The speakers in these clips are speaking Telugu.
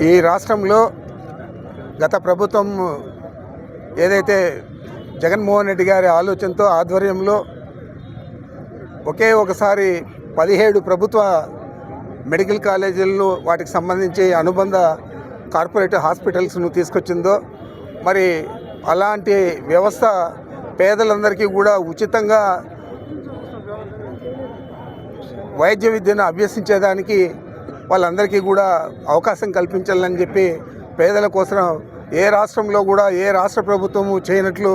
ఈ రాష్ట్రంలో గత ప్రభుత్వం ఏదైతే జగన్మోహన్ రెడ్డి గారి ఆలోచనతో ఆధ్వర్యంలో ఒకే ఒకసారి 17 ప్రభుత్వ మెడికల్ కాలేజీలను వాటికి సంబంధించి అనుబంధ కార్పొరేట్ హాస్పిటల్స్ను తీసుకొచ్చిందో, మరి అలాంటి వ్యవస్థ పేదలందరికీ కూడా ఉచితంగా వైద్య విద్యను అభ్యసించేదానికి వాళ్ళందరికీ కూడా అవకాశం కల్పించాలని చెప్పి పేదల కోసం ఏ రాష్ట్రంలో కూడా ఏ రాష్ట్ర ప్రభుత్వము చేయనట్లు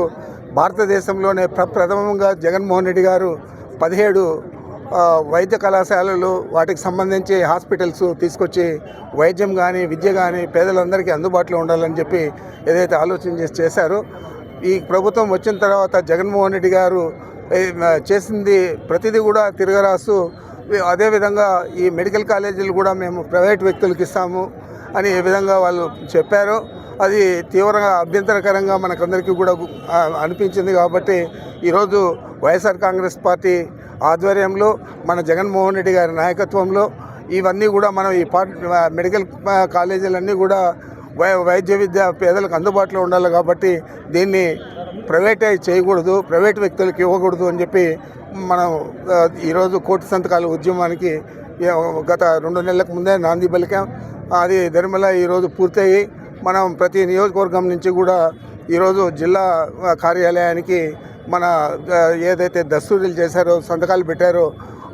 భారతదేశంలోనే ప్రథమంగా జగన్మోహన్ రెడ్డి గారు 17 వైద్య కళాశాలలు వాటికి సంబంధించి హాస్పిటల్స్ తీసుకొచ్చి వైద్యం కానీ విద్య కానీ పేదలందరికీ అందుబాటులో ఉండాలని చెప్పి ఏదైతే ఆలోచన చేశారో, ఈ ప్రభుత్వం వచ్చిన తర్వాత జగన్మోహన్ రెడ్డి గారు చేసింది ప్రతిదీ కూడా తిరగరాస్తూ, అదేవిధంగా ఈ మెడికల్ కాలేజీలు కూడా మేము ప్రైవేట్ వ్యక్తులకు ఇస్తాము అని ఏ విధంగా వాళ్ళు చెప్పారో అది తీవ్రంగా అభ్యంతరకరంగా మనకందరికీ కూడా అనిపించింది. కాబట్టి ఈరోజు వైఎస్ఆర్ కాంగ్రెస్ పార్టీ ఆధ్వర్యంలో మన జగన్మోహన్ రెడ్డి గారి నాయకత్వంలో ఇవన్నీ కూడా మనం ఈ మెడికల్ కాలేజీలన్నీ కూడా వైద్య విద్య పేదలకు అందుబాటులో ఉండాలి. కాబట్టి దీన్ని ప్రైవేటైజ్ చేయకూడదు, ప్రైవేట్ వ్యక్తులకు ఇవ్వకూడదు అని చెప్పి మనం ఈరోజు కోటి సంతకాల ఉద్యమానికి గత 2 నెలలకు ముందే నాంది పలికాం. అది ధర్మల ఈరోజు పూర్తయి మనం ప్రతి నియోజకవర్గం నుంచి కూడా ఈరోజు జిల్లా కార్యాలయానికి మన ఏదైతే దస్తూరీలు చేశారో, సంతకాలు పెట్టారో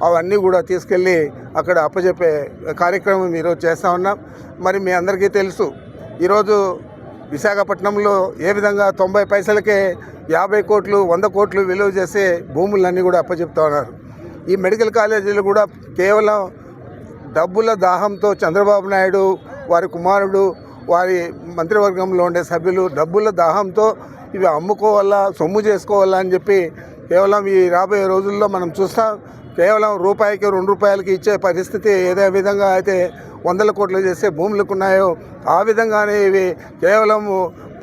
అవన్నీ కూడా తీసుకెళ్ళి అక్కడ అప్పచెప్పే కార్యక్రమం ఈరోజు చేస్తూ ఉన్నాం. మరి మీ అందరికీ తెలుసు, ఈరోజు విశాఖపట్నంలో ఏ విధంగా 90 పైసలకే 50 కోట్లు 100 కోట్లు విలువ చేసే భూములన్నీ కూడా అప్పచెప్తా ఉన్నారు. ఈ మెడికల్ కాలేజీలు కూడా కేవలం డబ్బుల దాహంతో చంద్రబాబు నాయుడు, వారి కుమారుడు, వారి మంత్రివర్గంలో ఉండే సభ్యులు డబ్బుల దాహంతో ఇవి అమ్ముకోవాలా, సొమ్ము చేసుకోవాలా అని చెప్పి కేవలం ఈ రాబోయే రోజుల్లో మనం చూస్తాం. కేవలం రూపాయికి 2 రూపాయలకి ఇచ్చే పరిస్థితి ఏదే విధంగా అయితే 100 కోట్లు చేసే భూములకు ఉన్నాయో ఆ విధంగానే ఇవి కేవలం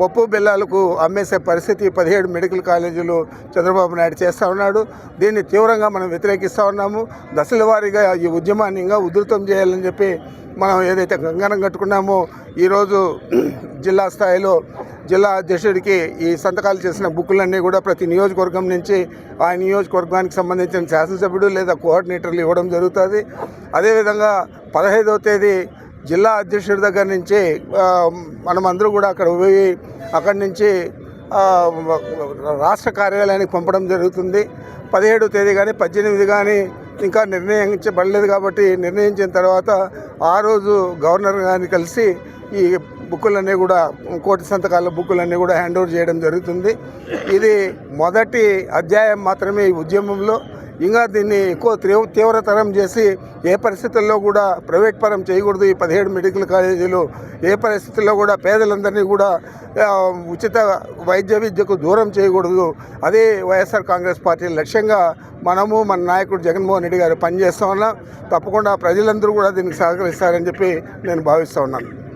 పప్పు బెల్లాలకు అమ్మేసే పరిస్థితి 17 మెడికల్ కాలేజీలు చంద్రబాబు నాయుడు చేస్తూ ఉన్నాడు. దీన్ని తీవ్రంగా మనం వ్యతిరేకిస్తూ ఉన్నాము. దశల వారీగా ఈ ఉద్యమాన్ని ఇంకా ఉధృతం చేయాలని చెప్పి మనం ఏదైతే కంకణం కట్టుకున్నామో ఈరోజు జిల్లా స్థాయిలో జిల్లా అధ్యక్షుడికి ఈ సంతకాలు చేసిన బుక్కులన్నీ కూడా ప్రతి నియోజకవర్గం నుంచి ఆ నియోజకవర్గానికి సంబంధించిన శాసనసభ్యుడు లేదా కోఆర్డినేటర్లు ఇవ్వడం జరుగుతుంది. అదేవిధంగా 15వ తేదీ జిల్లా అధ్యక్షుడి దగ్గర నుంచి మనమందరూ కూడా అక్కడ పోయి అక్కడి నుంచి రాష్ట్ర కార్యాలయానికి పంపడం జరుగుతుంది. 17వ తేదీ కానీ 18 కానీ ఇంకా నిర్ణయించబడలేదు. కాబట్టి నిర్ణయించిన తర్వాత ఆ రోజు గవర్నర్ గారిని కలిసి ఈ బుక్కులన్నీ కూడా కోటి సంతకాల బుక్కులన్నీ కూడా హ్యాండ్ ఓవర్ చేయడం జరుగుతుంది. ఇది మొదటి అధ్యాయం మాత్రమే ఈ ఉద్యమంలో. ఇంకా దీన్ని ఎక్కువ తీవ్రతరం చేసి ఏ పరిస్థితుల్లో కూడా ప్రైవేట్ పరం చేయకూడదు. ఈ 17 మెడికల్ కాలేజీలు ఏ పరిస్థితుల్లో కూడా పేదలందరినీ కూడా ఉచిత వైద్య విద్యకు దూరం చేయకూడదు. అదే వైఎస్ఆర్ కాంగ్రెస్ పార్టీ లక్ష్యంగా మనము మన నాయకుడు జగన్మోహన్ రెడ్డి గారు పనిచేస్తూ ఉన్నాం. తప్పకుండా ప్రజలందరూ కూడా దీనికి సహకరిస్తారని చెప్పి నేను భావిస్తూ ఉన్నాను.